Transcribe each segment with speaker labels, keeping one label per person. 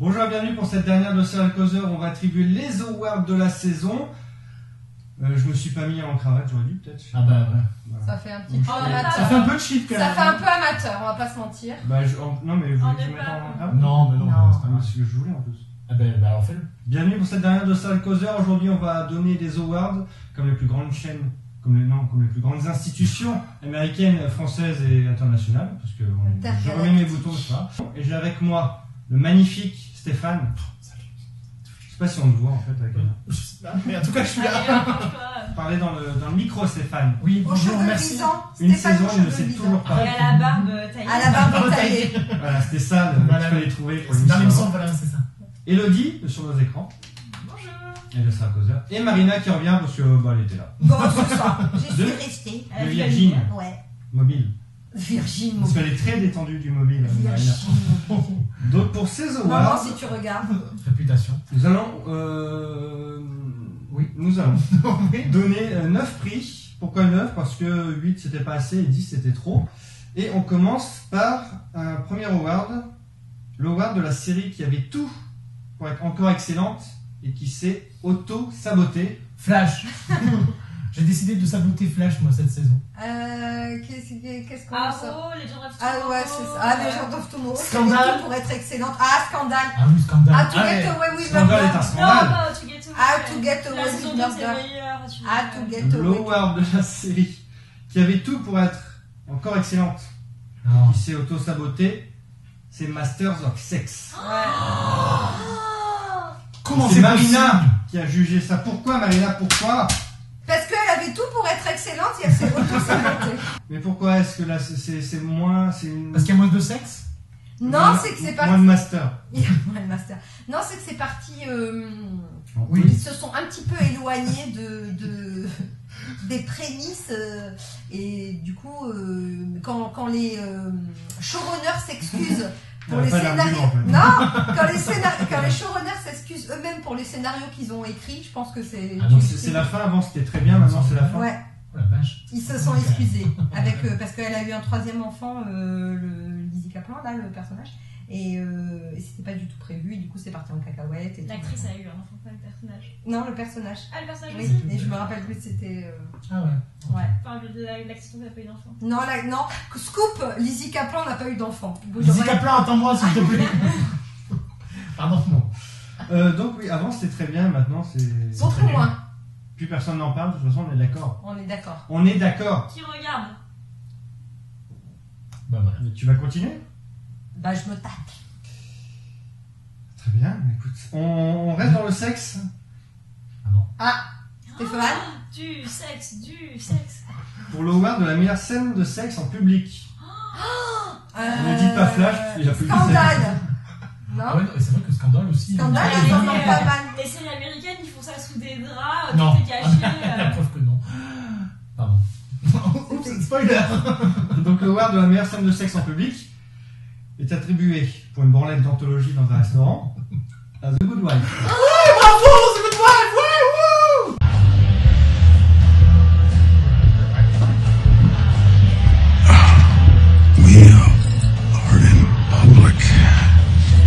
Speaker 1: Bonjour et bienvenue pour cette dernière de Serial Causeur. On va attribuer les awards de la saison. Je me suis pas mis en cravate, j'aurais dû peut-être.
Speaker 2: Ah bah ouais.
Speaker 1: Voilà.
Speaker 3: Ça fait un petit peu amateur.
Speaker 2: Ça fait un peu cheap quand même.
Speaker 3: Ça fait un peu amateur, on va pas se mentir.
Speaker 1: Non mais vous voulez que je mette en cravate?
Speaker 2: Non, mais non.
Speaker 1: C'est ce que je voulais en plus.
Speaker 2: Ah bah alors fais-le.
Speaker 1: Bienvenue pour cette dernière de Serial Causeur. Aujourd'hui on va donner des awards comme les plus grandes chaînes, comme les plus grandes institutions américaines, françaises et internationales. Parce que je remets mes boutons, ça. Et j'ai avec moi le magnifique Stéphane. Je sais pas si on te voit en fait avec
Speaker 2: mais en tout cas je suis là.
Speaker 1: Parlez dans le micro Stéphane.
Speaker 2: Oui, bonjour, merci.
Speaker 1: Une saison, il ne sait toujours pas.
Speaker 4: Et à la barbe taillée.
Speaker 3: À la barbe taillée.
Speaker 1: Voilà, c'était ça qu'il fallait trouver pour
Speaker 2: Dans
Speaker 1: l'émission.
Speaker 2: l'émission, voilà, c'est ça.
Speaker 1: Elodie sur nos écrans.
Speaker 4: Bonjour.
Speaker 1: Elle est Serial Causeur. Et Marina qui revient parce que elle était là.
Speaker 3: Bon, c'est ça. Je
Speaker 1: De-
Speaker 3: suis restée.
Speaker 1: De Virgin
Speaker 3: Ouais.
Speaker 1: Mobile.
Speaker 3: Virgin
Speaker 1: Parce
Speaker 3: mobile.
Speaker 1: qu'elle est très détendue du mobile, Marina.
Speaker 3: Virgin mobile.
Speaker 1: Donc pour ces
Speaker 3: Maman,
Speaker 1: awards,
Speaker 3: si tu regardes.
Speaker 2: Réputation.
Speaker 1: nous allons donner 9 prix. Pourquoi 9? Parce que 8 c'était pas assez et 10 c'était trop. Et on commence par un premier award. L'award de la série qui avait tout pour être encore excellente et qui s'est auto-sabotée.
Speaker 2: Flash. J'ai décidé de saboter Flash moi cette saison.
Speaker 3: Qu'est-ce qu'on sort?
Speaker 4: Arrow, Legend of Tomorrow.
Speaker 3: Ah ouais, c'est ça. Ah, Legend of Tomorrow.
Speaker 2: Scandale.
Speaker 3: Pour être excellente. Ah, Scandale.
Speaker 2: Ah oui, scandale.
Speaker 3: Ah, To Get Away with
Speaker 1: Scandale est un
Speaker 3: Murder.
Speaker 1: scandale.
Speaker 4: Non, To Get Away.
Speaker 3: Ah, To Get
Speaker 4: La
Speaker 3: Away
Speaker 4: saison
Speaker 3: with
Speaker 4: 2 c'est
Speaker 3: Murder.
Speaker 4: meilleur.
Speaker 3: Ah, To Get Away.
Speaker 1: L'award de la série qui avait tout pour être encore excellente
Speaker 2: Non.
Speaker 1: qui s'est auto-sabotée, c'est Masters of Sex.
Speaker 2: Comment
Speaker 1: C'est
Speaker 2: c'est
Speaker 1: Marina
Speaker 2: possible
Speaker 1: qui a jugé ça. Pourquoi Marina? Pourquoi?
Speaker 3: Parce qu'elle avait tout pour être excellente et elle s'est auto-sabotée.
Speaker 1: Mais pourquoi est-ce que là c'est moins... c'est une...
Speaker 2: Parce qu'il y a moins de sexe.
Speaker 3: Non, c'est que c'est
Speaker 1: Moins
Speaker 3: parti.
Speaker 1: de master.
Speaker 3: Il y a moins de master. Non, c'est que c'est parti.
Speaker 2: Oui.
Speaker 3: Ils se sont un petit peu éloignés des prémices et du coup, quand les showrunners s'excusent pour les
Speaker 1: Pas
Speaker 3: scénarios,
Speaker 1: d'argument, en fait.
Speaker 3: non, quand les showrunners s'excusent eux-mêmes pour les scénarios qu'ils ont écrits, je pense que c'est.
Speaker 2: Ah, donc
Speaker 1: C'est la fin, avant c'était très bien, maintenant c'est la fin.
Speaker 3: Ouais,
Speaker 2: Oh la vache.
Speaker 3: ils se sont excusés avec parce qu'elle a eu un troisième enfant, Lizzie Kaplan là, le personnage, et c'était pas du tout prévu. Et du coup, c'est parti en cacahuète. Et
Speaker 4: L'actrice a eu un enfant, pas le personnage.
Speaker 3: Non, le personnage.
Speaker 4: Ah, le personnage
Speaker 3: Oui,
Speaker 4: aussi.
Speaker 3: et je me rappelle plus, c'était.
Speaker 2: Ah ouais.
Speaker 3: Ouais.
Speaker 4: Enfin, l'actrice n'a pas eu d'enfant.
Speaker 3: Non, non. Scoop, Lizzie Kaplan n'a pas eu d'enfant.
Speaker 2: Lizzie Kaplan, attends-moi s'il te plaît. Pardon, non.
Speaker 1: Donc oui, avant c'était très bien, maintenant c'est...
Speaker 3: Beaucoup
Speaker 2: très bien.
Speaker 3: moins.
Speaker 1: Plus personne n'en parle, de toute façon on est d'accord.
Speaker 3: On est d'accord.
Speaker 1: On est d'accord.
Speaker 4: Qui regarde?
Speaker 2: Bah voilà.
Speaker 1: Mais tu vas continuer?
Speaker 3: Bah, je me tape.
Speaker 1: Très bien, écoute. On reste dans le sexe.
Speaker 2: Ah non.
Speaker 3: Ah, Stéphane.
Speaker 4: Du sexe, du sexe.
Speaker 1: Pour l'award de la meilleure scène de sexe en public. Ne dites pas Flash, il a plus de
Speaker 3: Scandale.
Speaker 2: Ah
Speaker 3: Non.
Speaker 2: ouais, c'est vrai que scandale aussi.
Speaker 3: Scandale,
Speaker 4: Ah,
Speaker 3: ils en
Speaker 4: mais,
Speaker 3: ont pas mal.
Speaker 4: Les séries américaines, ils font ça sous des draps,
Speaker 2: Non.
Speaker 4: tout est caché.
Speaker 2: La preuve que non. Pardon. Oups, spoiler.
Speaker 1: Donc l'award de la meilleure scène de sexe en public est attribué pour une branlette d'anthologie dans un restaurant à The Good Wife.
Speaker 2: Bravo, c'est good wife. Ouais, wouh.
Speaker 5: We are in public.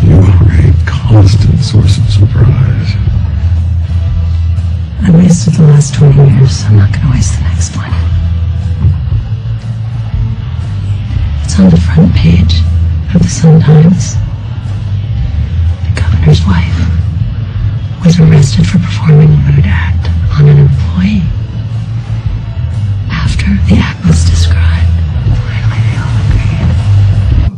Speaker 5: You are a constant source of surprise.
Speaker 6: I wasted the last 20 years. I'm not going to waste the next one. It's on the front page of the Sun-Times. The governor's wife was arrested for performing a lewd act on an employee. After the act was described, finally they all agreed.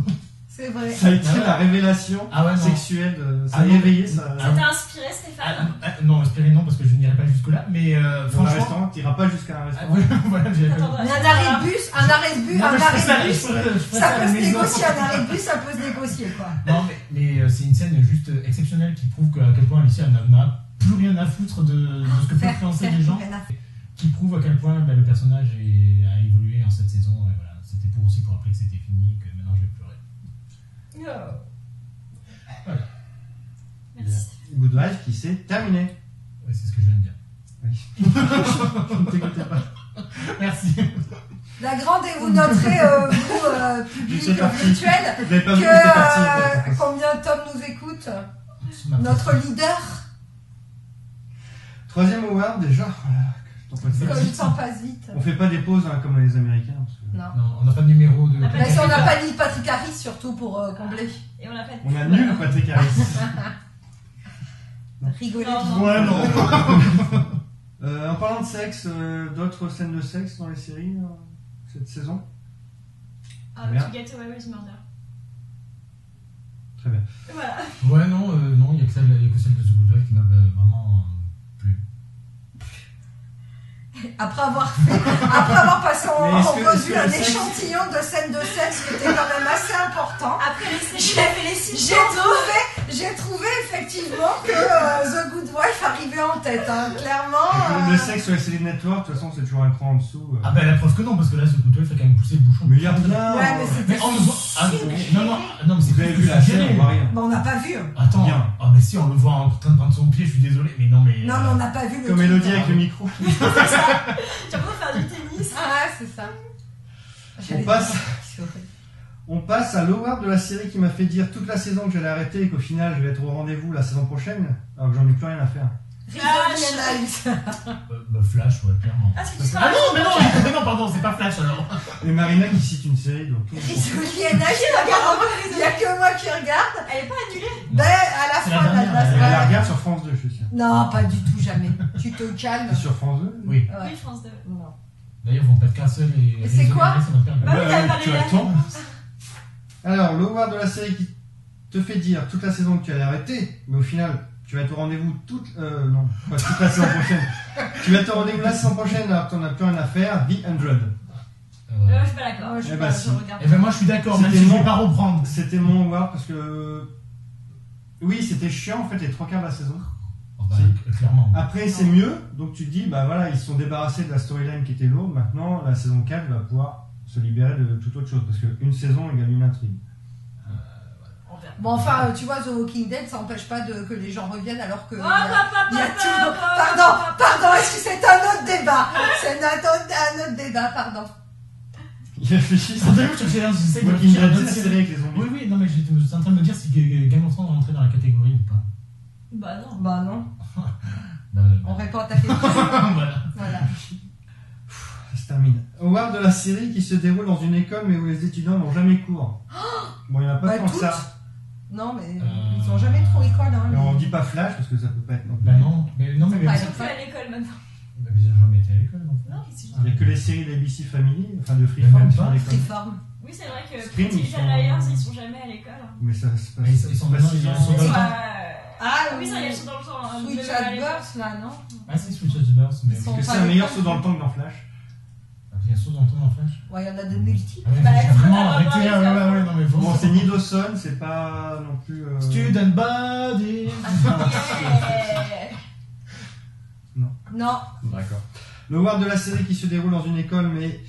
Speaker 3: C'est vrai.
Speaker 1: Ça a été la révélation
Speaker 2: Ah ouais, non.
Speaker 1: sexuelle, ça
Speaker 2: Ah
Speaker 1: a
Speaker 2: non.
Speaker 1: éveillé ça.
Speaker 4: Ça t'a inspiré, Stéphane?
Speaker 2: Non, espérez non, parce que je n'irai pas jusque-là. Mais
Speaker 1: Dans un
Speaker 2: franchement.
Speaker 1: restaurant, tu n'iras pas jusqu'à un
Speaker 2: Ah,
Speaker 1: restaurant.
Speaker 2: voilà, j'ai
Speaker 4: Attends,
Speaker 3: Un arrêt de bus, un arrêt de bus,
Speaker 2: Non,
Speaker 3: un
Speaker 2: mais je
Speaker 3: arrêt
Speaker 2: ferais
Speaker 3: de bus.
Speaker 2: je ferais
Speaker 3: Ça
Speaker 2: à la
Speaker 3: peut se
Speaker 2: maison.
Speaker 3: négocier, un arrêt de bus, ça peut se négocier, quoi.
Speaker 2: Non, mais c'est une scène juste exceptionnelle qui prouve à quel point Alicia n'a plus rien à foutre de ce que peuvent penser les gens. Qui prouve à quel point le personnage a évolué en cette saison. Et voilà, c'était aussi pour rappeler que c'était fini et que maintenant je vais pleurer. Voilà.
Speaker 4: Merci.
Speaker 1: Good Wife qui s'est terminé.
Speaker 2: Ouais, c'est ce que je viens de dire.
Speaker 1: Je ne t'écoutais pas.
Speaker 2: Merci.
Speaker 3: La grande, et vous noterez, vous, public
Speaker 1: C'est parti.
Speaker 3: virtuel,
Speaker 1: Vous n'avez pas vu,
Speaker 3: que
Speaker 1: c'est parti.
Speaker 3: combien Tom nous écoute. notre leader.
Speaker 1: Troisième award, déjà. Voilà,
Speaker 3: Comme le temps passe vite.
Speaker 1: on fait pas des pauses hein, comme les Américains. Parce que...
Speaker 3: Non.
Speaker 2: On n'a pas de numéro de.
Speaker 4: On a pas
Speaker 3: Là, si on n'a pas dit Patrick Harris, surtout pour combler.
Speaker 4: Et on a pas de
Speaker 1: On a nul Patrick Harris.
Speaker 3: Rigoler.
Speaker 4: Non.
Speaker 1: Ouais, non. En parlant de sexe, d'autres scènes de sexe dans les séries cette saison?
Speaker 4: Ah,
Speaker 1: Bien.
Speaker 4: To Get Away with Murder.
Speaker 1: Très bien.
Speaker 4: Voilà.
Speaker 2: Ouais, non, il n'y a que celle de The Good Wife qui m'a vraiment plu.
Speaker 3: Après avoir passé en
Speaker 1: Mais est-ce que
Speaker 3: revue un
Speaker 1: le sexe-
Speaker 3: échantillon de scènes de sexe qui était quand même assez important,
Speaker 4: Après les séries, j'ai fait les six
Speaker 3: j'ai trouvé effectivement que The Good Wife arrivait en tête. Hein. Clairement.
Speaker 1: Le sexe sur les séries de network, de toute façon, c'est toujours un cran en dessous.
Speaker 2: Ah ben la preuve que non, parce que là, The Good Wife a quand même poussé le bouchon.
Speaker 1: Mais il y a rien.
Speaker 3: Ouais, mais c'était.
Speaker 2: Mais on le voit. Ah, non, mais c'est
Speaker 1: Vous avez vu la scène, on voit rien.
Speaker 3: Bon, on n'a pas vu.
Speaker 2: Attends,
Speaker 1: Bien.
Speaker 2: ah mais si, on le voit en train de prendre son pied, je suis désolé, mais non, mais.
Speaker 3: Non, mais on n'a pas vu le.
Speaker 1: Comme
Speaker 3: truc,
Speaker 1: Elodie
Speaker 3: hein.
Speaker 1: avec le micro.
Speaker 4: Tu vas pas faire du tennis.
Speaker 3: Ah, c'est ça.
Speaker 1: On passe à l'award de la série qui m'a fait dire toute la saison que j'allais arrêter et qu'au final je vais être au rendez-vous la saison prochaine, alors que j'en ai plus rien à faire.
Speaker 2: Flash, ouais, clairement.
Speaker 4: Ah, c'est
Speaker 2: Ah non, mais non, pardon, c'est pas Flash alors.
Speaker 1: Et Marina qui cite une série, donc.
Speaker 3: Il n'y a que moi qui regarde.
Speaker 4: Elle est pas annulée.
Speaker 3: Ben, à la
Speaker 2: C'est
Speaker 3: fin,
Speaker 2: la dernière,
Speaker 3: là,
Speaker 1: Elle la regarde sur France 2, je suis sûr.
Speaker 3: non, pas du tout, jamais. Tu te calmes.
Speaker 1: C'est sur France 2?
Speaker 2: Oui.
Speaker 3: Ouais.
Speaker 4: Oui, France 2.
Speaker 3: Non.
Speaker 2: D'ailleurs, vont pas de Castle et.
Speaker 3: Et c'est quoi
Speaker 4: Bah oui, t'avais parlé
Speaker 1: tu
Speaker 4: de
Speaker 1: as
Speaker 4: la
Speaker 1: le temps. Alors, l'award de la série qui te fait dire toute la saison que tu allais arrêter, mais au final, tu vas être au rendez-vous toute la saison prochaine. Tu vas être au rendez-vous la saison prochaine alors que t'en as plus rien à faire, The 100.
Speaker 4: Je suis pas d'accord.
Speaker 3: Moi, je
Speaker 1: Eh
Speaker 3: sais
Speaker 1: ben,
Speaker 3: pas,
Speaker 1: si.
Speaker 3: je regarde.
Speaker 2: Eh ben moi je suis d'accord, même
Speaker 1: C'était
Speaker 2: si je
Speaker 1: mon-
Speaker 2: vais pas reprendre.
Speaker 1: C'était mon award parce que. Oui, c'était chiant en fait les 3 quarts de la saison.
Speaker 2: Oh, bah, clairement.
Speaker 1: Après, c'est mieux, donc tu te dis, bah voilà, ils se sont débarrassés de la storyline qui était lourde. Maintenant, la saison 4 va pouvoir se libérer de toute autre chose parce qu'une saison égale une intrigue.
Speaker 3: Bon, enfin, tu vois, The Walking Dead, ça n'empêche pas que les gens reviennent alors que.
Speaker 4: Oh,
Speaker 3: il y a tout. Pardon, est-ce que c'est un autre débat? C'est un autre débat, pardon.
Speaker 1: Il réfléchit.
Speaker 2: C'est d'ailleurs que je sais que
Speaker 1: Walking Dead,
Speaker 2: d'autres
Speaker 1: c'est
Speaker 2: séries.
Speaker 1: série avec les zombies.
Speaker 2: Oui, non, mais j'étais en train de me dire si Game of Thrones rentrait dans la catégorie ou pas.
Speaker 4: Bah non.
Speaker 3: Bah non,
Speaker 2: Bah,
Speaker 3: on répond à ta question.
Speaker 2: voilà.
Speaker 3: Voilà.
Speaker 1: Ça se termine. Award de la série qui se déroule dans une école mais où les étudiants n'ont jamais cours. Bon, il n'y en a pas
Speaker 3: Bah,
Speaker 1: tant que
Speaker 3: toutes.
Speaker 1: ça.
Speaker 3: Non, mais ils ont jamais trop école. Hein,
Speaker 1: Mais on
Speaker 3: les-
Speaker 1: dit pas Flash parce que ça peut pas être non plus.
Speaker 2: Bah non, mais non, mais
Speaker 3: Pas
Speaker 4: Ils sont plus à l'école maintenant.
Speaker 2: Bah, ils ont jamais été à l'école non plus.
Speaker 4: Non, qu'est-ce que tu
Speaker 1: Il n'y
Speaker 4: dis?
Speaker 1: a que les séries d'ABC Family, enfin de
Speaker 2: Mais
Speaker 1: Freeform
Speaker 2: même
Speaker 1: sur
Speaker 2: pas.
Speaker 1: l'école.
Speaker 3: Freeform.
Speaker 4: Oui, c'est vrai que
Speaker 1: Scream,
Speaker 4: Pretty
Speaker 1: ils
Speaker 4: Little
Speaker 1: sont-
Speaker 4: Liars, ils sont jamais à l'école.
Speaker 1: Mais ça se passe.
Speaker 2: Mais ils sont
Speaker 1: pas
Speaker 2: maintenant,
Speaker 1: si
Speaker 2: ils
Speaker 1: bien.
Speaker 2: sont dans le temps.
Speaker 3: Ah
Speaker 4: oui, ça, ils sont dans le temps. hein,
Speaker 3: Switch
Speaker 4: même à
Speaker 3: at
Speaker 4: l'époque.
Speaker 3: Birth, là, non?
Speaker 2: Ah, c'est Switch of the Burst, mais.
Speaker 3: Ils sont-
Speaker 1: Parce que
Speaker 3: pas
Speaker 1: c'est un meilleur
Speaker 3: l'école.
Speaker 1: saut dans le temps que dans Flash.
Speaker 2: Il y a un saut dans le temps dans Flash.
Speaker 3: Ouais, il y en a de multiples.
Speaker 2: Ah ouais,
Speaker 4: Bah,
Speaker 2: j'ai
Speaker 4: elle
Speaker 2: vraiment
Speaker 4: fera
Speaker 2: arrêté.
Speaker 4: d'abord
Speaker 2: Ah,
Speaker 4: les
Speaker 2: ouais, non, mais bon.
Speaker 1: Bon, c'est ni Dawson, c'est pas non plus.
Speaker 2: Student Body.
Speaker 4: Yeah.
Speaker 3: Non.
Speaker 1: D'accord. Le award de la série qui se déroule dans une école mais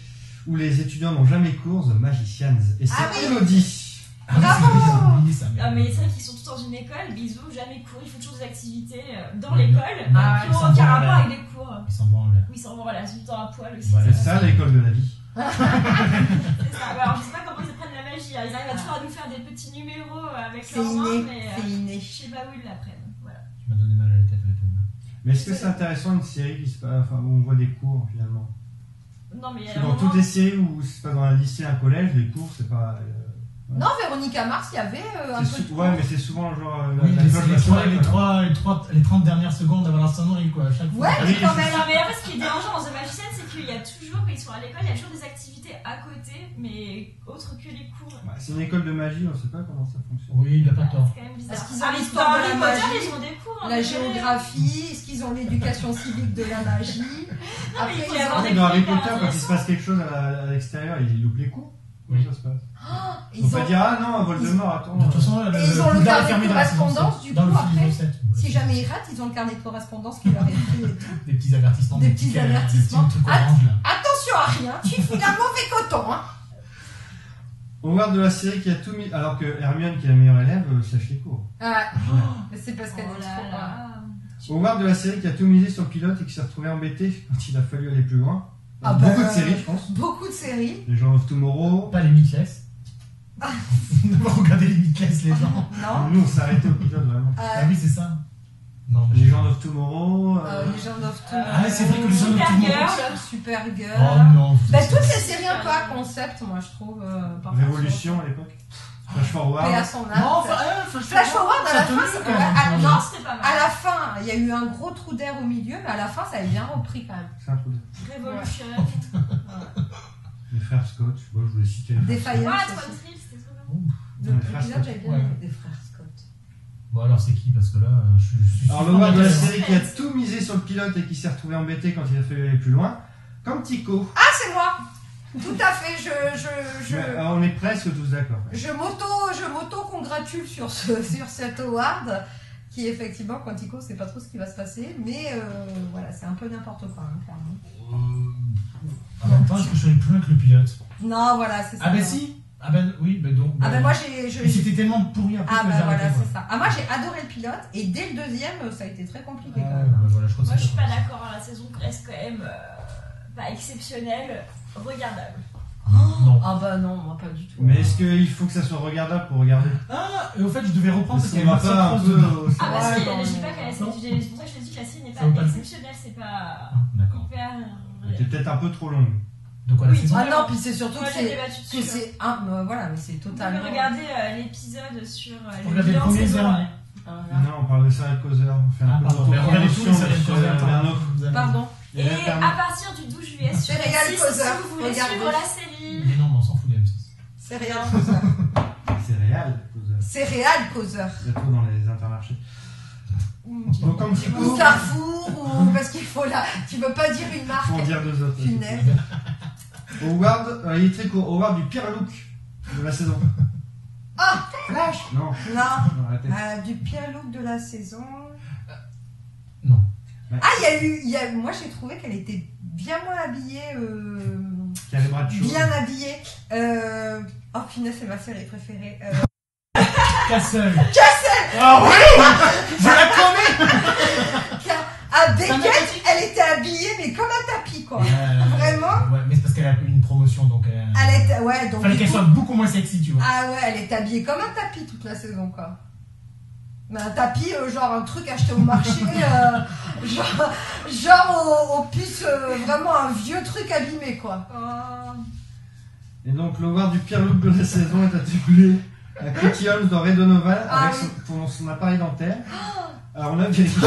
Speaker 1: où les étudiants n'ont jamais cours, The Magicians. Et c'est
Speaker 3: Ah oui.
Speaker 1: Elodie.
Speaker 2: Ah, mais c'est vrai, j'ai oublié ça,
Speaker 4: Ah,
Speaker 2: merde.
Speaker 4: mais c'est vrai qu'ils sont tous dans une école, bisous, jamais cours, ils font toujours des activités dans
Speaker 2: Oui.
Speaker 4: l'école,
Speaker 2: Ah,
Speaker 4: qui
Speaker 2: ils
Speaker 4: n'ont
Speaker 2: s'en
Speaker 4: aucun
Speaker 2: vont en
Speaker 4: rapport
Speaker 2: l'air.
Speaker 4: avec les cours.
Speaker 2: Ils s'en vont en l'air.
Speaker 4: Oui, ils s'en vont, voilà, tout le temps à poil aussi.
Speaker 2: Voilà.
Speaker 1: C'est ça l'école de la vie.
Speaker 4: C'est ça. Ouais, alors, je sais pas comment ils apprennent la magie, hein. Ils arrivent à toujours à nous faire des petits numéros avec
Speaker 3: C'est
Speaker 4: leurs mains,
Speaker 3: inné.
Speaker 4: mais
Speaker 3: C'est inné.
Speaker 4: je sais pas où ils l'apprennent. Voilà.
Speaker 2: Tu m'as donné mal à la tête avec le main.
Speaker 1: Mais est-ce que c'est intéressant une série qui se passe, enfin, où on voit des cours finalement?
Speaker 4: Non, mais il y a
Speaker 1: Parce que
Speaker 4: un
Speaker 1: dans
Speaker 4: moment-
Speaker 1: toutes les séries où c'est pas dans un lycée, un collège, les cours c'est pas.
Speaker 3: Non, Véronica Mars, il y avait un peu de
Speaker 1: Ouais, mais c'est souvent genre.
Speaker 2: Oui,
Speaker 1: la cloche va sonner, quoi.
Speaker 2: les 30 dernières secondes avant la sonnerie, quoi, à chaque fois.
Speaker 3: Ouais,
Speaker 1: Oui,
Speaker 3: mais quand
Speaker 1: c'est
Speaker 3: même.
Speaker 4: Non, mais en fait, ce qui est dérangeant dans The Magician, c'est qu'il y a toujours, quand ils sont à l'école, il y a toujours des activités à côté, mais autres que les cours.
Speaker 1: Ouais, c'est une école de magie, on sait pas comment ça fonctionne.
Speaker 2: Oui, il a pas
Speaker 4: C'est
Speaker 2: tort.
Speaker 4: quand même bizarre.
Speaker 3: Parce qu'ils ont
Speaker 4: Ah,
Speaker 3: l'histoire
Speaker 4: dans
Speaker 3: de la
Speaker 4: Harry Potter,
Speaker 3: magie,
Speaker 4: ils ont des cours. hein,
Speaker 3: La
Speaker 4: désolé.
Speaker 3: géographie, est-ce qu'ils ont l'éducation civique de la magie?
Speaker 4: mais
Speaker 3: Après,
Speaker 4: il faut y
Speaker 3: ils
Speaker 4: avoir
Speaker 3: ont-
Speaker 4: des
Speaker 1: Dans Harry
Speaker 4: cours
Speaker 1: Potter, quand il se passe quelque chose à l'extérieur, ils loupent les cours.
Speaker 2: Oui.
Speaker 1: Comment ça se passe?
Speaker 3: ils
Speaker 1: On peut
Speaker 3: ont-
Speaker 1: pas dire, ah non, Voldemort, attends.
Speaker 2: De toute façon,
Speaker 3: Et ils ont le
Speaker 2: Poudlard est
Speaker 3: carnet de
Speaker 2: fermé dans la saison
Speaker 3: correspondance,
Speaker 2: 7.
Speaker 3: du
Speaker 2: Dans le
Speaker 3: coup,
Speaker 2: film
Speaker 3: après,
Speaker 2: 7.
Speaker 3: Si jamais ils ratent, ils ont le carnet de correspondance qui leur est écrit et tout.
Speaker 2: Des petits avertissements.
Speaker 3: Des petits
Speaker 2: tickets,
Speaker 3: avertissements.
Speaker 2: Des petits trucs
Speaker 3: Ah,
Speaker 2: orange, là.
Speaker 3: Attention à rien, tu files un mauvais coton, hein.
Speaker 1: On regarde de la série qui a tout mis. Alors que Hermione, qui est la meilleure élève, sèche les cours.
Speaker 3: Ah, mais c'est parce qu'elle
Speaker 4: Oh
Speaker 3: est
Speaker 4: là
Speaker 3: trop.
Speaker 4: là.
Speaker 1: On regarde de la série qui a tout misé sur le pilote et qui s'est retrouvé embêté quand il a fallu aller plus loin.
Speaker 3: Ah
Speaker 1: Beaucoup
Speaker 3: bah,
Speaker 1: de séries, je pense.
Speaker 3: Beaucoup de séries.
Speaker 1: Les gens of Tomorrow.
Speaker 2: Pas les Meatless. Regardez Limitless, les gens.
Speaker 3: Non.
Speaker 1: Nous, on s'arrêtait au pilote, vraiment.
Speaker 2: Ah oui, c'est ça. Non, mais
Speaker 1: Legend of Tomorrow.
Speaker 3: Legend of Tomorrow.
Speaker 2: Ah, c'est vrai que Legend of Tomorrow.
Speaker 3: Supergirl.
Speaker 2: Oh non.
Speaker 3: Toutes ces séries un peu à concept, moi, je trouve.
Speaker 1: Révolution à l'époque. Flash Forward.
Speaker 3: Et à son âge.
Speaker 2: Non,
Speaker 3: Flash Forward, à la fin,
Speaker 4: Non, c'était pas mal.
Speaker 3: à la fin, il y a eu un gros trou d'air au milieu, mais à la fin, ça avait bien repris quand même.
Speaker 1: C'est un trou d'air.
Speaker 4: Révolution.
Speaker 1: Les frères Scott, bon, je voulais citer.
Speaker 3: Defiance.
Speaker 4: Ouais,
Speaker 3: aussi.
Speaker 4: Twin Thrill, c'était trop bien.
Speaker 3: De
Speaker 1: Les frères
Speaker 3: l'épisode,
Speaker 1: Scott.
Speaker 3: j'avais bien aimé des frères Scott.
Speaker 2: Bon, alors c'est qui? Parce que là, je suis.
Speaker 1: Alors, le voir de la série qui a tout misé sur le pilote et qui s'est retrouvé embêté quand il a fallu aller plus loin, comme Tico.
Speaker 3: Ah, c'est moi. Tout à fait,
Speaker 1: Mais, on est presque tous d'accord.
Speaker 3: je m'auto-congratule sur cet award qui effectivement, Quantico, c'est pas trop ce qui va se passer, mais voilà, c'est un peu n'importe quoi, hein, clairement.
Speaker 2: En même temps, est-ce que je suis allé plus loin que le pilote?
Speaker 3: Non, voilà, c'est ça.
Speaker 2: Ah ben si. Ah ben oui, ben donc.
Speaker 3: Ah ben moi
Speaker 2: Et c'était tellement pourri après
Speaker 3: Ah
Speaker 2: que
Speaker 3: ben
Speaker 2: j'ai
Speaker 3: voilà,
Speaker 2: arrêté,
Speaker 3: c'est ça. Ah moi j'ai adoré le pilote et dès le deuxième, ça a été très compliqué
Speaker 2: Ah,
Speaker 3: quand même.
Speaker 2: ben voilà, je crois que
Speaker 4: Moi, je
Speaker 2: c'est
Speaker 4: suis pas
Speaker 2: ça.
Speaker 4: d'accord. La saison reste quand même pas exceptionnelle, regardable.
Speaker 2: Non.
Speaker 3: Ah bah non, moi pas du tout.
Speaker 1: Mais est-ce qu'il faut que ça soit regardable pour regarder?
Speaker 2: Ah, et au fait, je devais reprendre parce
Speaker 1: Est-ce
Speaker 2: qu'il y
Speaker 1: qu'on
Speaker 2: avait
Speaker 1: va
Speaker 2: Marcel
Speaker 1: pas un
Speaker 2: Cross
Speaker 1: peu.
Speaker 2: dedans.
Speaker 4: Ah bah
Speaker 3: Ouais,
Speaker 4: si,
Speaker 3: non,
Speaker 4: je dis
Speaker 3: non,
Speaker 4: pas qu'elle
Speaker 2: non.
Speaker 4: c'est pour ça que je te dis que la série n'est
Speaker 2: Ça vaut
Speaker 4: pas
Speaker 2: pas le coup.
Speaker 4: exceptionnelle, c'est pas
Speaker 2: Ah, d'accord.
Speaker 4: hyper.
Speaker 1: Elle était peut-être un peu trop longue.
Speaker 2: De quoi la
Speaker 4: Oui.
Speaker 2: saison?
Speaker 3: Ah non, puis c'est surtout
Speaker 4: Moi
Speaker 3: que
Speaker 4: j'ai
Speaker 3: c'est
Speaker 4: débattu
Speaker 3: que
Speaker 4: dessus.
Speaker 3: c'est voilà, mais c'est
Speaker 4: Vous pouvez
Speaker 3: totalement.
Speaker 4: regarder l'épisode sur
Speaker 2: Faut
Speaker 4: le
Speaker 2: regarder le
Speaker 4: bilan de
Speaker 2: premier
Speaker 4: saison.
Speaker 2: zéro.
Speaker 4: Ouais.
Speaker 1: Non, on parle de Serial Causer. On fait un
Speaker 2: Ah,
Speaker 1: peu
Speaker 2: pardon,
Speaker 1: de
Speaker 2: mais regardez tous les
Speaker 1: promotion
Speaker 2: séries
Speaker 1: sur
Speaker 2: de
Speaker 1: Verno.
Speaker 3: Pardon.
Speaker 1: Et
Speaker 4: Et
Speaker 1: Verno.
Speaker 4: à partir du 12 juillet sur
Speaker 3: Serial
Speaker 4: M6,
Speaker 3: Causer.
Speaker 4: si vous voulez
Speaker 3: Regardez.
Speaker 4: suivre la série.
Speaker 2: Mais non, mais on s'en fout des M6.
Speaker 3: C'est réel causeur.
Speaker 1: C'est réel, Causer.
Speaker 3: C'est réel causeur.
Speaker 1: C'est trop dans les intermarchés. Donc, comme petit
Speaker 3: Ou Carrefour, ou parce qu'il faut là. Tu peux pas dire une marque.
Speaker 1: Pour dire deux autres.
Speaker 3: Punaise.
Speaker 1: Howard, il est très court. Howard du pire look de la saison.
Speaker 3: Ah,
Speaker 1: Flash. Non.
Speaker 3: non.
Speaker 1: Arrêtez.
Speaker 3: Du pire look de la saison.
Speaker 2: Non.
Speaker 3: Ah, moi j'ai trouvé qu'elle était bien moins habillée.
Speaker 1: Qui a les bras de chaud.
Speaker 3: Bien habillée. Oh, finesse, c'est ma série préférée.
Speaker 2: Castle.
Speaker 3: Castle.
Speaker 2: Ah oui. Je la connais.
Speaker 3: Ah, Beckett, elle était habillée, mais comme un tapis, quoi. Vraiment.
Speaker 2: Ouais, mais c'est parce qu'elle a eu une promotion, donc.
Speaker 3: Elle était, ouais, donc.
Speaker 2: Fallait
Speaker 3: du
Speaker 2: qu'elle
Speaker 3: coup-
Speaker 2: soit beaucoup moins sexy, tu vois.
Speaker 3: Ah ouais, elle est habillée comme un tapis toute la saison, quoi. Mais un tapis, genre un truc acheté au marché, genre au puce, vraiment un vieux truc abîmé, quoi.
Speaker 1: Et donc, l'Howard du pire look de la saison est attribué à Katie Holmes dans Ray Donovan
Speaker 3: Ah
Speaker 1: avec
Speaker 3: oui.
Speaker 1: pour son appareil dentaire. Alors, on a vérifié.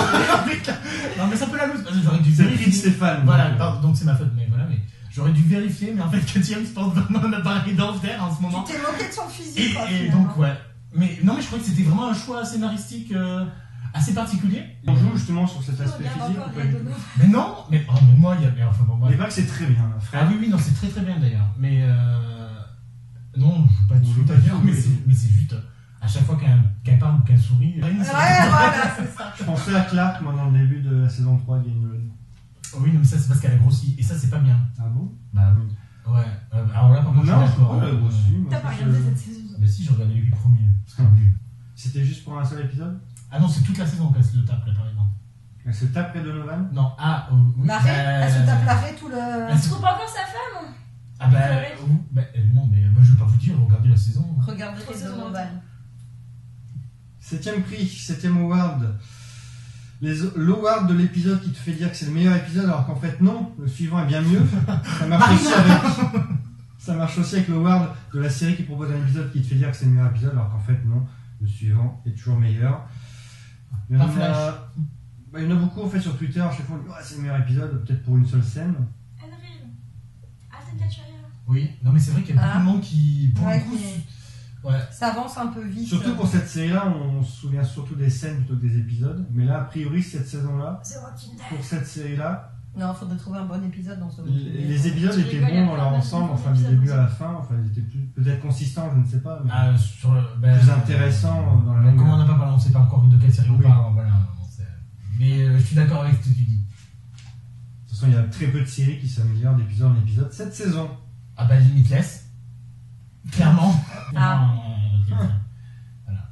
Speaker 2: Non, mais ça peut la loose. J'aurais dû
Speaker 1: C'est le prix de
Speaker 2: vérifier.
Speaker 1: Stéphane.
Speaker 2: Voilà,
Speaker 1: donc,
Speaker 2: pardon, donc c'est ma faute, mais voilà, mais j'aurais dû vérifier, mais en fait, Cathy Holmes porte vraiment un appareil dentaire en ce moment.
Speaker 3: Tu t'es moqué de son physique, quoi.
Speaker 2: Et
Speaker 3: finalement.
Speaker 2: donc, ouais. Mais non, mais je crois que c'était vraiment un choix scénaristique assez particulier.
Speaker 1: On joue justement sur cet
Speaker 4: On
Speaker 1: aspect
Speaker 4: regarde
Speaker 1: physique.
Speaker 4: encore
Speaker 1: ou pas
Speaker 4: Ray
Speaker 1: du tout
Speaker 4: Donovan.
Speaker 2: Mais non, mais moi, il y a. Mais enfin, bon,
Speaker 1: On
Speaker 2: voilà.
Speaker 1: dit pas que c'est très bien, frère.
Speaker 2: Ah oui, oui, non, c'est très très bien d'ailleurs. Mais non, je joue pas
Speaker 1: On
Speaker 2: dessus
Speaker 1: joue pas
Speaker 2: d'ailleurs,
Speaker 1: dessus,
Speaker 2: mais c'est juste à chaque fois qu'un parle ou qu'un sourit.
Speaker 3: Ouais, voilà, c'est ça.
Speaker 1: Je pensais à Clark, moi, dans le début de la saison 3 de Game of Thrones.
Speaker 2: Oui, non, mais ça c'est parce qu'elle a grossi et ça c'est pas bien.
Speaker 1: Ah bon?
Speaker 2: Bah oui. Ouais. Alors là, par contre,
Speaker 1: Non,
Speaker 2: je suis d'accord.
Speaker 1: elle a grossi. moi,
Speaker 4: T'as
Speaker 1: je
Speaker 4: pas
Speaker 1: pense
Speaker 4: regardé
Speaker 1: que-
Speaker 4: cette saison.
Speaker 2: Mais si, je regardais les 8 premiers. C'était nul.
Speaker 1: C'était juste pour un seul épisode?
Speaker 2: Ah non, c'est toute la saison qu'elle se le tape là par exemple.
Speaker 1: Elle se tape Ray Donovan?
Speaker 2: Non, oui.
Speaker 3: L'arrêt, elle se tape l'arrêt tout le.
Speaker 2: Elle se-
Speaker 4: Tu trouves pas encore sa femme?
Speaker 2: Ah bah, non, mais moi je vais pas vous dire, regardez la saison.
Speaker 3: Regardez les Donovan.
Speaker 1: 7ème prix, 7ème award. L'award de l'épisode qui te fait dire que c'est le meilleur épisode alors qu'en fait non, le suivant est bien mieux. Ça marche aussi avec l'award de la série qui propose un épisode qui te fait dire que c'est le meilleur épisode alors qu'en fait non, le suivant est toujours meilleur. Il y en
Speaker 2: Pas Flash.
Speaker 1: il y en a beaucoup en fait sur Twitter, à chaque fois on dit ouais, c'est le meilleur épisode, peut-être pour une seule scène.
Speaker 4: Unreal. Alten Catcheria.
Speaker 2: Oui, non mais c'est vrai qu'il y a beaucoup
Speaker 3: Ah.
Speaker 2: de monde qui, pour
Speaker 3: Ouais,
Speaker 2: le coup, ouais.
Speaker 3: Ça avance un peu vite.
Speaker 1: Surtout pour cette série-là, on se souvient surtout des scènes plutôt que des épisodes. Mais là, a priori, cette saison-là,
Speaker 4: The Walking Dead.
Speaker 1: pour cette série-là,
Speaker 3: Non, faudrait trouver un bon épisode dans ce
Speaker 1: les épisodes
Speaker 4: Tu
Speaker 1: étaient
Speaker 4: rigoles, il y a
Speaker 1: bons dans
Speaker 4: plein
Speaker 1: leur
Speaker 4: de
Speaker 1: ensemble,
Speaker 4: bons
Speaker 1: enfin du
Speaker 4: épisodes
Speaker 1: début à
Speaker 4: aussi.
Speaker 1: la fin, enfin ils étaient peut-être consistants, je ne sais pas, mais
Speaker 2: Sur le, ben,
Speaker 1: plus intéressants dans la
Speaker 2: Comme on
Speaker 1: longueur.
Speaker 2: n'a pas parlé, on ne sait pas encore de quelle série on
Speaker 1: Oui.
Speaker 2: parle, voilà. Mais je suis d'accord avec ce que tu dis.
Speaker 1: De toute façon, il y a très peu de séries qui s'améliorent d'épisode en épisode cette saison.
Speaker 2: Ah bah Limitless, clairement.
Speaker 3: Ah.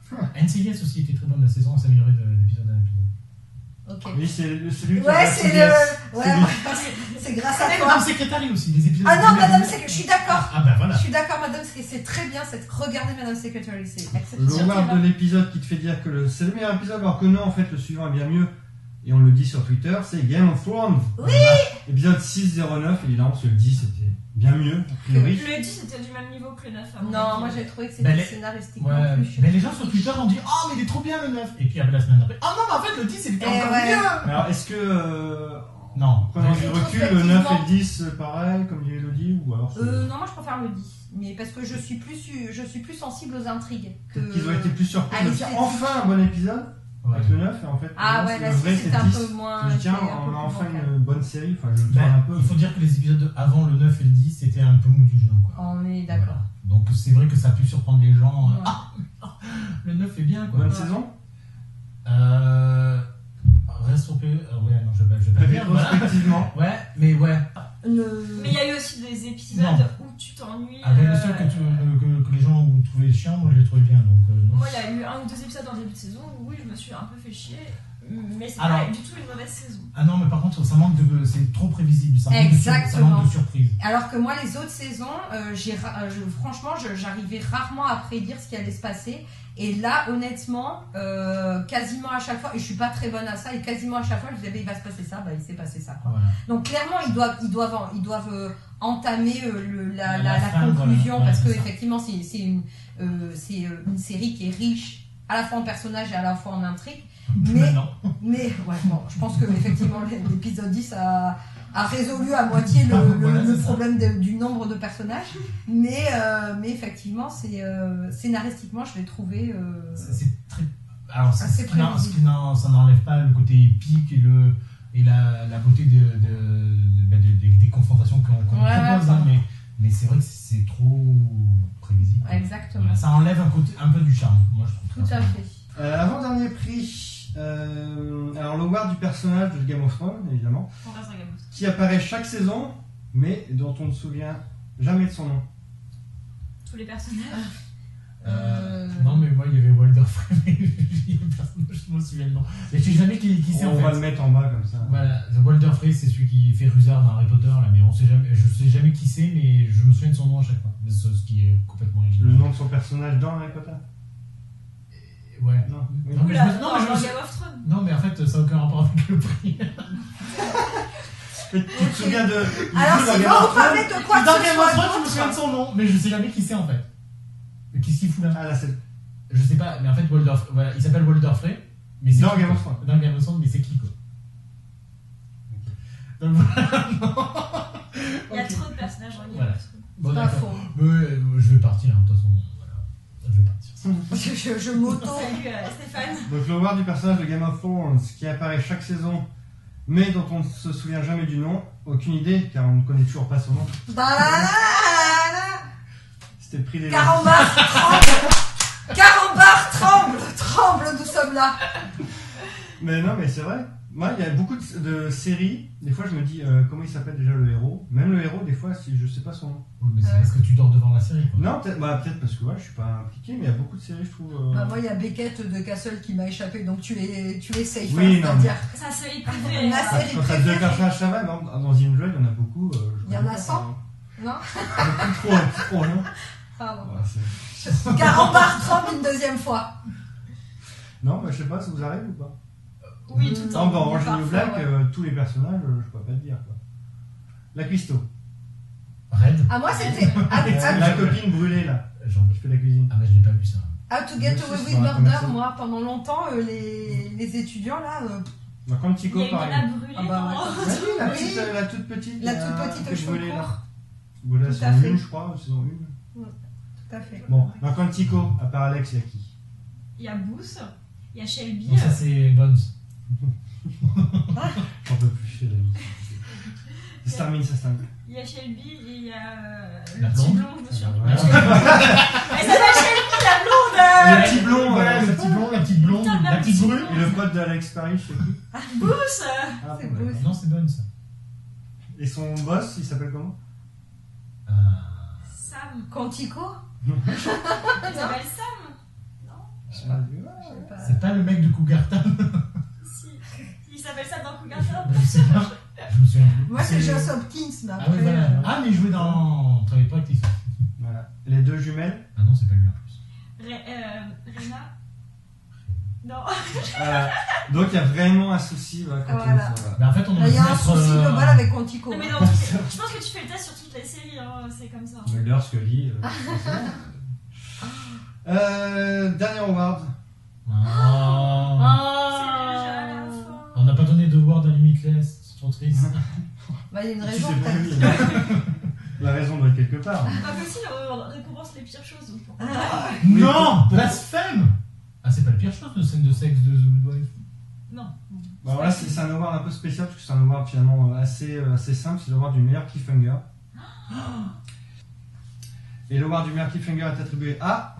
Speaker 2: Voilà. NCIS aussi était très bonne la saison, elle s'améliorait d'épisode en épisode.
Speaker 3: Ok.
Speaker 1: Oui, c'est celui qui
Speaker 3: Ouais,
Speaker 1: a
Speaker 3: c'est
Speaker 1: CBS.
Speaker 3: c'est grâce à
Speaker 2: Madame
Speaker 3: toi.
Speaker 2: Secretary aussi, les épisodes.
Speaker 3: Ah non,
Speaker 2: de-
Speaker 3: Madame Secretary, je suis d'accord.
Speaker 2: Ah bah voilà.
Speaker 3: Je suis d'accord, Madame Secretary, c'est très bien. Regardez Madame Secretary, c'est
Speaker 1: Le
Speaker 3: exceptionnel.
Speaker 1: word de l'épisode qui te fait dire que c'est le meilleur épisode, alors que non, en fait, le suivant est bien mieux. Et on le dit sur Twitter, c'est Game of Thrones.
Speaker 3: Oui.
Speaker 1: Épisode 609, évidemment, parce que le 10 c'était bien mieux, a priori.
Speaker 4: Le 10 c'était du même niveau que le 9.
Speaker 3: Non, moi j'ai trouvé que
Speaker 2: Bah,
Speaker 3: c'était
Speaker 2: les-
Speaker 3: scénaristiquement
Speaker 2: Ouais.
Speaker 3: plus.
Speaker 2: Mais les gens sur Twitter ont dit oh mais il est trop bien le 9 et puis après la semaine après oh non mais en fait le 10 il était
Speaker 3: Eh
Speaker 2: encore
Speaker 3: ouais.
Speaker 2: mieux.
Speaker 1: Alors, est-ce que.
Speaker 2: Non.
Speaker 1: En prenant du recul, le 9 et
Speaker 3: Rétrospectivement.
Speaker 1: le 10, pareil, comme dit Elodie, ou alors.
Speaker 3: Non, moi je préfère le 10. Mais parce que je suis plus sensible aux intrigues.
Speaker 1: Peut-être qu'ils ont été plus surpris
Speaker 3: Ah,
Speaker 1: de
Speaker 3: les
Speaker 1: dire
Speaker 3: esthétiques.
Speaker 1: enfin un bon épisode
Speaker 2: Ouais.
Speaker 1: avec le 9, et en fait.
Speaker 3: Ah
Speaker 1: le
Speaker 3: ouais,
Speaker 1: le
Speaker 3: là
Speaker 1: vrai,
Speaker 3: c'était
Speaker 1: c'est
Speaker 3: un
Speaker 1: 10.
Speaker 3: peu moins.
Speaker 1: Je dis, tiens,
Speaker 3: c'était un peu
Speaker 1: on a
Speaker 3: plus
Speaker 1: enfin
Speaker 3: bancal.
Speaker 1: une bonne série, enfin je le
Speaker 2: Ben,
Speaker 1: tourne un peu.
Speaker 2: il faut dire que les épisodes avant le 9 et le 10 c'était un peu mou du genou quoi.
Speaker 3: On est d'accord.
Speaker 2: Voilà. Donc c'est vrai que ça a pu surprendre les gens.
Speaker 3: Ouais.
Speaker 2: Ah le 9 est bien quoi.
Speaker 1: Bonne
Speaker 3: Ouais.
Speaker 1: saison.
Speaker 2: Reste au PE. Ouais non je vais pas dire. Voilà.
Speaker 1: Rétrospectivement.
Speaker 2: Ouais mais ouais.
Speaker 4: Mais il y a eu aussi des épisodes
Speaker 2: Non.
Speaker 4: où tu t'ennuies.
Speaker 2: Avec le seul que les gens ont trouvé chiant, moi je l'ai trouvé bien donc. Non.
Speaker 4: Moi, il y a eu 1 ou 2 épisodes en début de saison où oui, je me suis un peu fait chier. Mais c'est
Speaker 2: Alors-
Speaker 4: pas du tout une mauvaise saison.
Speaker 2: Ah non mais par contre ça manque de c'est trop prévisible. Ça manque
Speaker 3: Exactement.
Speaker 2: ça manque de surprise.
Speaker 3: Alors que moi, les autres saisons, franchement, j'arrivais rarement à prédire ce qui allait se passer. Et là, honnêtement, quasiment à chaque fois, et je suis pas très bonne à ça, et quasiment à chaque fois, je disais, il va se passer ça, il s'est passé ça. Quoi.
Speaker 2: Voilà.
Speaker 3: Donc clairement, ils doivent entamer la
Speaker 2: fin,
Speaker 3: conclusion,
Speaker 2: voilà.
Speaker 3: parce
Speaker 2: Ouais,
Speaker 3: que
Speaker 2: c'est ça.
Speaker 3: effectivement, c'est une série qui est riche à la fois en personnages et à la fois en intrigue.
Speaker 2: Maintenant.
Speaker 3: Mais ouais, bon, je pense que effectivement l'épisode 10 a résolu à moitié
Speaker 2: Voilà,
Speaker 3: le
Speaker 2: c'est ça.
Speaker 3: problème du nombre de personnages. Mais effectivement, scénaristiquement, je l'ai trouvé.
Speaker 2: C'est très. Alors,
Speaker 3: assez
Speaker 2: ça
Speaker 3: prévisible.
Speaker 2: n'enlève pas le côté épique et la beauté des confrontations qu'on
Speaker 3: Ouais,
Speaker 2: propose,
Speaker 3: ouais,
Speaker 2: hein, mais c'est vrai que c'est trop prévisible.
Speaker 3: Exactement.
Speaker 2: Voilà, ça enlève un peu du charme, moi je trouve.
Speaker 3: Tout à fait.
Speaker 1: Avant-dernier prix. Alors, le word du personnage de Game of Thrones, évidemment,
Speaker 4: On reste dans Game of Thrones.
Speaker 1: qui apparaît chaque saison, mais dont on ne se souvient jamais de son nom.
Speaker 4: Tous les personnages.
Speaker 2: Non, mais moi il y avait Walder Frey, mais il y a personne, je me souviens le nom. Mais je sais jamais qui c'est en
Speaker 1: On
Speaker 2: fait.
Speaker 1: va le mettre en bas comme ça.
Speaker 2: Voilà, Walder Frey c'est celui qui fait Rusard dans Harry Potter, là, mais je sais jamais qui c'est, mais je me souviens de son nom à chaque fois. Mais ce qui est complètement
Speaker 1: Le nom de son personnage dans Harry Potter.
Speaker 2: Ouais.
Speaker 1: Non.
Speaker 2: Non, mais
Speaker 4: Oula,
Speaker 2: je me- non, mais je me
Speaker 4: dans
Speaker 2: suis-
Speaker 4: Game of Thrones.
Speaker 2: Non, mais en fait, ça n'a aucun rapport avec le prix.
Speaker 1: Tu te souviens de.
Speaker 3: Alors,
Speaker 1: dans
Speaker 3: si
Speaker 1: Game
Speaker 3: vous
Speaker 1: of
Speaker 3: vous parlez de quoi
Speaker 2: Dans
Speaker 3: que ce
Speaker 2: Game
Speaker 3: soit
Speaker 2: of Thrones, je me
Speaker 3: d'autre,
Speaker 2: souviens de son nom, mais je sais jamais qui c'est en fait. Mais qu'est-ce qu'il fout là?
Speaker 1: Ah là, c'est
Speaker 2: Je sais pas, mais en fait, voilà, il s'appelle Walder Frey. Mais c'est
Speaker 1: Dans
Speaker 2: qui,
Speaker 1: Game
Speaker 2: quoi
Speaker 1: of Thrones.
Speaker 2: Dans Game of Thrones, mais c'est qui quoi? Donc voilà, non.
Speaker 4: Il y a
Speaker 2: Ok.
Speaker 4: trop de personnages dans Game
Speaker 2: Voilà.
Speaker 4: of Thrones.
Speaker 2: Bon,
Speaker 3: C'est pas
Speaker 2: d'accord.
Speaker 3: faux.
Speaker 2: Mais je vais partir, hein, de toute façon. Voilà. Je vais partir.
Speaker 3: Je m'auto.
Speaker 4: Salut Stéphane.
Speaker 1: Donc le word du personnage de Game of Thrones qui apparaît chaque saison, mais dont on ne se souvient jamais du nom. Aucune idée, car on ne connaît toujours pas son nom. C'était le prix des
Speaker 3: Carambar tremble. Carambar tremble, nous sommes là.
Speaker 1: Mais non, mais c'est vrai. Moi, il y a beaucoup de séries. Des fois, je me dis comment il s'appelle déjà le héros. Même le héros, des fois, si je sais pas son nom.
Speaker 2: Oui, mais c'est parce que tu dors devant la série quoi.
Speaker 1: Non, peut-être parce que je suis pas impliqué, mais il y a beaucoup de séries, je trouve.
Speaker 3: Moi, il y a Beckett de Castle qui m'a échappé, donc tu es safe.
Speaker 1: Oui, non,
Speaker 3: c'est-à-dire.
Speaker 4: Ça se fait préférée.
Speaker 3: Ma série
Speaker 1: Quand t'as deux
Speaker 3: préférée.
Speaker 1: personnages, ça va. Dans In Blood, il y en a beaucoup.
Speaker 3: Il y en a 100 Non
Speaker 1: Plus trop, non.
Speaker 3: Pardon.
Speaker 1: Ouais, c'est-
Speaker 3: Carambar tremble une deuxième fois.
Speaker 1: Non, je sais pas, ça vous arrive ou pas?
Speaker 4: Oui, tout le temps.
Speaker 1: Non, bon, Orange is the New
Speaker 3: Parfois,
Speaker 1: Black,
Speaker 3: ouais.
Speaker 1: tous les personnages, je pourrais pas te dire quoi. La cuistot.
Speaker 2: Red.
Speaker 3: Ah, moi, c'était
Speaker 1: La copine brûlée là,
Speaker 2: Genre,
Speaker 1: qui fait la cuisine.
Speaker 2: ah, mais je l'ai pas vu ça.
Speaker 3: How to Get
Speaker 1: Moi
Speaker 3: Away
Speaker 1: aussi,
Speaker 3: with
Speaker 1: c'est dans la
Speaker 3: Murder.
Speaker 1: commerciale.
Speaker 3: Moi, pendant longtemps, les étudiants là.
Speaker 1: Dans Quantico,
Speaker 4: Il y a une
Speaker 1: pareil.
Speaker 4: nana brûlée.
Speaker 3: Ah bah ouais.
Speaker 4: non
Speaker 1: Ouais, oui,
Speaker 3: Oui.
Speaker 1: la toute petite.
Speaker 3: La
Speaker 1: qui
Speaker 3: toute
Speaker 1: a
Speaker 3: petite
Speaker 1: été
Speaker 3: aux cheveux
Speaker 1: brûlée, là.
Speaker 3: courts.
Speaker 1: Brûlée à
Speaker 3: Tout à
Speaker 1: saison
Speaker 3: fait.
Speaker 1: 1, je crois, saison 1.
Speaker 3: Tout à fait.
Speaker 1: Bon, dans Quantico, à part Alex, il y a qui?
Speaker 4: Il y a Booth, il y a Shelby.
Speaker 2: Non, ça c'est Bones.
Speaker 1: J'en peux plus, chez la vie. Ça se termine, ça se termine.
Speaker 4: Il y a Shelby et il y a
Speaker 2: La
Speaker 4: le petit
Speaker 2: blonde.
Speaker 4: blond, je me suis
Speaker 1: Ah,
Speaker 4: rappelé.
Speaker 1: voilà.
Speaker 4: Elle s'appelle Shelby, la blonde.
Speaker 1: Le petit blond,
Speaker 2: voilà, le petit blond, la petite blonde,
Speaker 4: Putain,
Speaker 2: la petite
Speaker 4: petit
Speaker 2: brune.
Speaker 1: Et le pote d'Alex Paris, je sais qui.
Speaker 4: Booth.
Speaker 1: Ah,
Speaker 3: C'est
Speaker 1: bon,
Speaker 3: beau.
Speaker 1: d'accord.
Speaker 2: Non, c'est Bones.
Speaker 1: Et son boss, il s'appelle comment?
Speaker 4: Sam.
Speaker 3: Quantico.
Speaker 4: Il s'appelle Sam.
Speaker 1: Je sais pas.
Speaker 3: Je sais pas.
Speaker 2: C'est pas le mec de Cougar Town.
Speaker 4: Si. Il s'appelle ça dans Cougar
Speaker 2: Je sais pas. Je me souviens plus.
Speaker 3: Moi, c'est Joss Hopkins, mais
Speaker 2: Ah
Speaker 3: après.
Speaker 2: oui, voilà. Ah, mais il jouait dans. Travaillait pas avec les filles.
Speaker 1: Voilà. Les deux jumelles.
Speaker 2: Ah non, c'est pas lui en plus.
Speaker 4: Rena. Non.
Speaker 1: Donc il y a vraiment un souci quand
Speaker 3: Voilà.
Speaker 2: Mais en fait, on
Speaker 3: Il y a un souci global avec Quantico.
Speaker 4: Non, mais non, je pense que tu fais le test sur toutes les séries, hein, c'est comme ça.
Speaker 1: Mulder, Scully. Dernier award.
Speaker 2: On n'a pas donné de award à Limitless, c'est trop triste.
Speaker 3: Bah, il y a une
Speaker 1: Tu
Speaker 3: raison
Speaker 1: sais pas,
Speaker 3: peut-être.
Speaker 1: La raison doit être quelque part.
Speaker 4: Ah, mais aussi, on récompense les pires choses. Donc pourquoi
Speaker 2: Non, blasphème. Ah, c'est pas la pire chose de scène de sexe de The Good Wife.
Speaker 4: Non.
Speaker 1: Bah voilà, c'est un award un peu spécial parce que c'est un award finalement assez simple, c'est l'award du meilleur cliffhanger. Et l'award du meilleur cliffhanger est attribué à